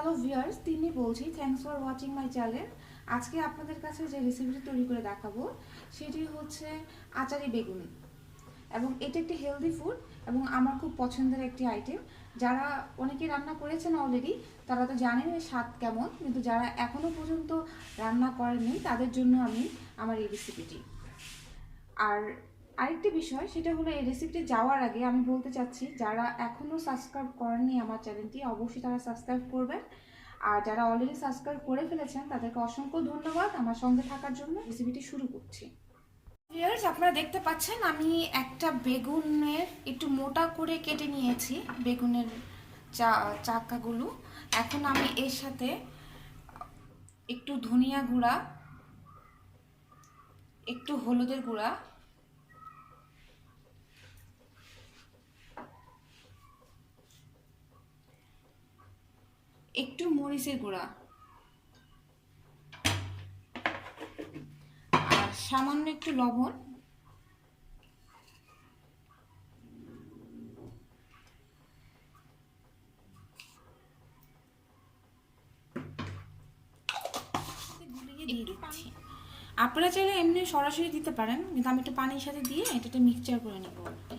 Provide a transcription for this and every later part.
Hello viewers, তিনি বলছি। Thanks for watching my channel. আজকে আপনাদের কাছে যে রেসিপিটি তৈরি করে দেখাবো সেটি হচ্ছে আচারি বেগুন, এবং এটা একটি হেলদি ফুড এবং আমার খুব পছন্দের একটি আইটেম। যারা অনেকেই রান্না করেছেন অলরেডি তারা তো জানেন এর স্বাদ কেমন, কিন্তু যারা এখনও পর্যন্ত রান্না করেননি তাদের জন্য আমি আমার এই রেসিপিটি। আর আরেকটি বিষয় সেটা হলো, এই রেসিপিটি যাওয়ার আগে আমি বলতে চাচ্ছি, যারা এখনও সাবস্ক্রাইব করেননি আমার চ্যানেলটি অবশ্যই তারা সাবস্ক্রাইব করবেন, আর যারা অলরেডি সাবস্ক্রাইব করে ফেলেছেন তাদেরকে অসংখ্য ধন্যবাদ আমার সঙ্গে থাকার জন্য। রেসিপিটি শুরু করছি। ভিউয়ার্স, আপনারা দেখতে পাচ্ছেন আমি একটা বেগুনের একটু মোটা করে কেটে নিয়েছি বেগুনের চাকাগুলো। এখন আমি এর সাথে একটু ধনিয়া গুঁড়া, একটু হলুদের গুঁড়া, একটু মরিচের গুঁড়া আর সামান্য একটু লবণ দিয়ে দিচ্ছি। আপনারা চাইলে এমনি সরাসরি দিতে পারেন, কিন্তু আমি একটু পানির সাথে দিয়ে এটা মিক্সচার করে নেব আর কি।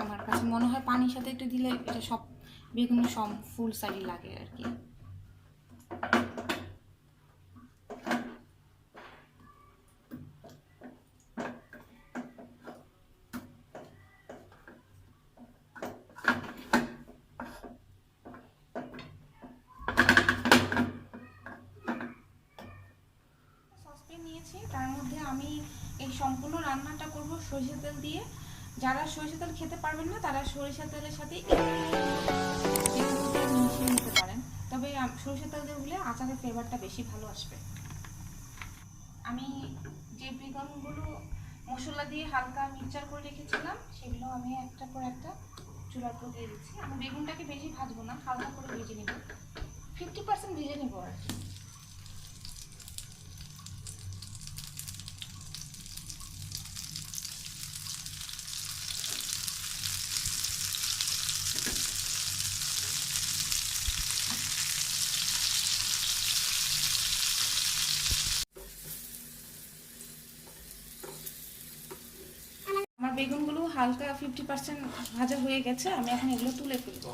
আমার কাছে মনে হয় পানির সাথে একটু দিলে এটা সব বেগুনের সব ফুল সাইড লাগে আর কি। নিয়েছি, তার মধ্যে আমি এই সম্পূর্ণ রান্নাটা করব সরিষা তেল দিয়ে। যারা সরিষা তেল খেতে পারবেন না তারা সরিষা তেলের সাথে মিশিয়ে নিতে পারেন, তবে সরিষা তেল দিয়ে হলে আচারের ফ্লেভারটা বেশি ভালো আসবে। আমি যে বেগুনগুলো মশলা দিয়ে হালকা মিক্সচার করে রেখেছিলাম সেগুলো আমি একটা পর একটা চুলার উপর দিয়ে দিচ্ছি। আমি বেগুনটাকে বেশি ভাজবো না, হালকা করে ভেজে নেব, 50% ভেজে নেব আর কি। আমার বেগুনগুলো হালকা 50% ভাজা হয়ে গেছে, আমি এখন এগুলো তুলে ফেলবো।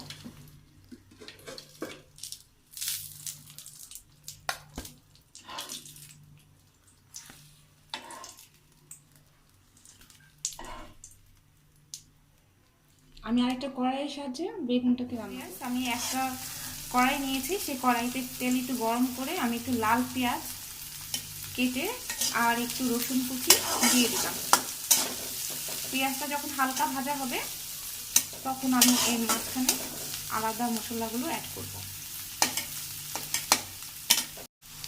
আমি আরেকটা কড়াইয়ের সাহায্যে বেগুনটাকে রান্না। আমি একটা কড়াই নিয়েছি, সেই কড়াইতে তেল একটু গরম করে আমি একটু লাল পেঁয়াজ কেটে আর একটু রসুন কুচি দিয়ে দিলাম। পেঁয়াজটা যখন হালকা ভাজা হবে তখন আমি এর মাঝখানে আলাদা মশলাগুলো অ্যাড করব।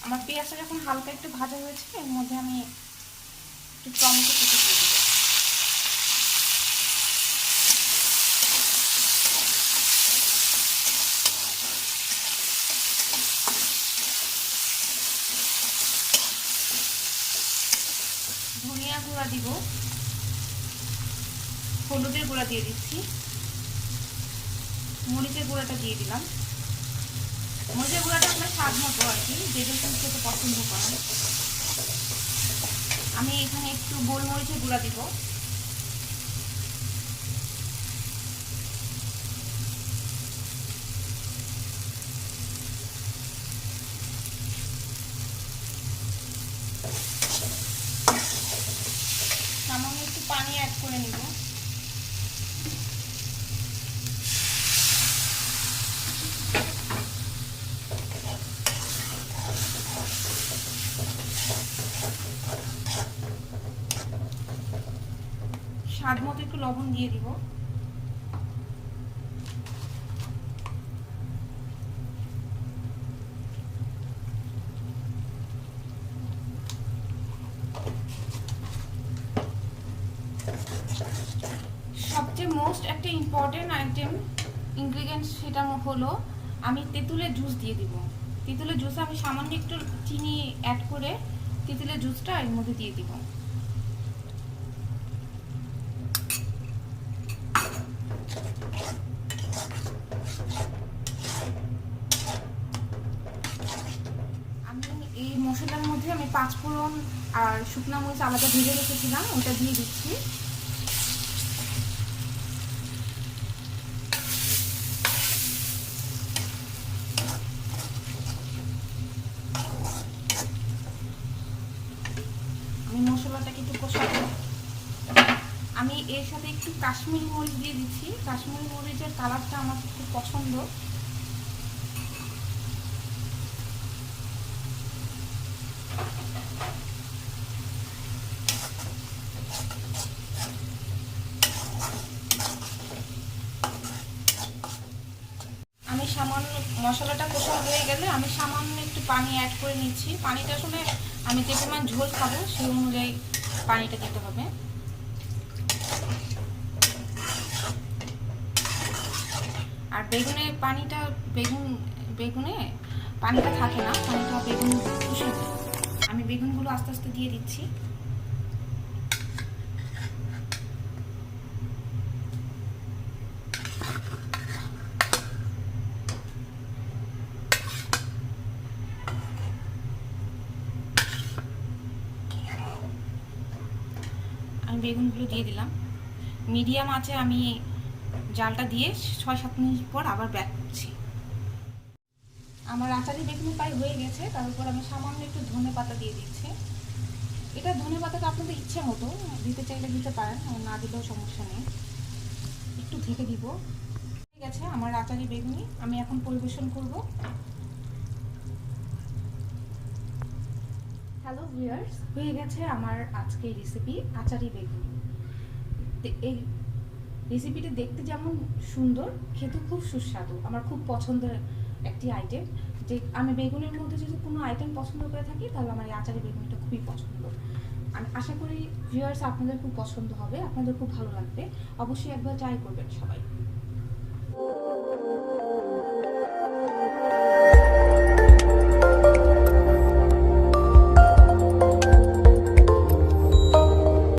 আমার পেঁয়াজটা যখন হালকা একটু ভাজা হয়েছে এর মধ্যে আমি একটু টমেটো কুচি দিয়ে দেবো। ধনিয়া গুঁড়া দিব, হলুদের গুঁড়া দিয়ে দিচ্ছি, মরিচের গুঁড়াটা দিয়ে দিলাম। মরিচের গুঁড়াটা আপনার স্বাদ মতো আর কি, যে যেরকম খেতে পছন্দ করেন। আমি এখানে একটু গোলমরিচের গুঁড়া দিব, সামান্য একটু পানি অ্যাড করে নিব। স্বাদ মতো একটু লবণ দিয়ে দিব। সবচেয়ে মোস্ট একটা ইম্পর্টেন্ট আইটেম ইনগ্রিডিয়েন্টস সেটা হলো আমি তেঁতুলের জুস দিয়ে দিব। তেঁতুলের জুসে আমি সামান্য একটু চিনি অ্যাড করে তেঁতুলের জুসটা এর মধ্যে দিয়ে দিব। আমি 5 ফোড়ন আর শুকনো মরিচ আলাদা ভেজে রেখেছিলাম, ওটা দিয়ে দিচ্ছি। আমি মশলাটাকে একটু কষাবো। আমি এর সাথে একটু কাশ্মীরি মরিচ দিয়ে দিচ্ছি। কাশ্মীরি মরিচের কালারটা আমার খুব পছন্দ। আমি সামান্য মশলাটা কষা হয়ে গেলে আমি সামান্য একটু পানি অ্যাড করে নিচ্ছি। পানিটা আসলে আমি যে পরিমাণ ঝোল খাবো সেই অনুযায়ী পানিটা দিতে হবে। আর বেগুনে পানিটা থাকে না, পানিটা বেগুন শুষে দেয়। আমি বেগুনগুলো আস্তে আস্তে দিয়ে দিচ্ছি। আমি বেগুনগুলো দিয়ে দিলাম। মিডিয়াম আঁচে আমি জালটা দিয়ে 6-7 মিনিট পর আবার ব্যাক করছি। আমার আচারি বেগুনি প্রায় হয়ে গেছে, তার উপর আমি সামান্য একটু ধনেপাতা দিয়ে দিচ্ছি। এটা ধনেপাতাটা আপনাদের ইচ্ছে মতো দিতে চাইলে দিতে পারেন, না দিলেও সমস্যা নেই। একটু ঢেকে দিব। ঠিক আছে, আমার আচারি বেগুনি আমি এখন পরিবেশন করব। হ্যালো ভিউয়ার্স, হয়ে গেছে আমার আজকের রেসিপি আচারি বেগুনি। এই রেসিপিটা দেখতে যেমন সুন্দর, খেতে খুব সুস্বাদু। আমার খুব পছন্দের একটি আইটেম। যে আমি বেগুনের মধ্যে যদি কোনো আইটেম পছন্দ করে থাকি তাহলে আমার এই আচারি বেগুনিটা খুবই পছন্দ। আমি আশা করি ভিউয়ার্স আপনাদের খুব পছন্দ হবে, আপনাদের খুব ভালো লাগবে। অবশ্যই একবার ট্রাই করবেন সবাই।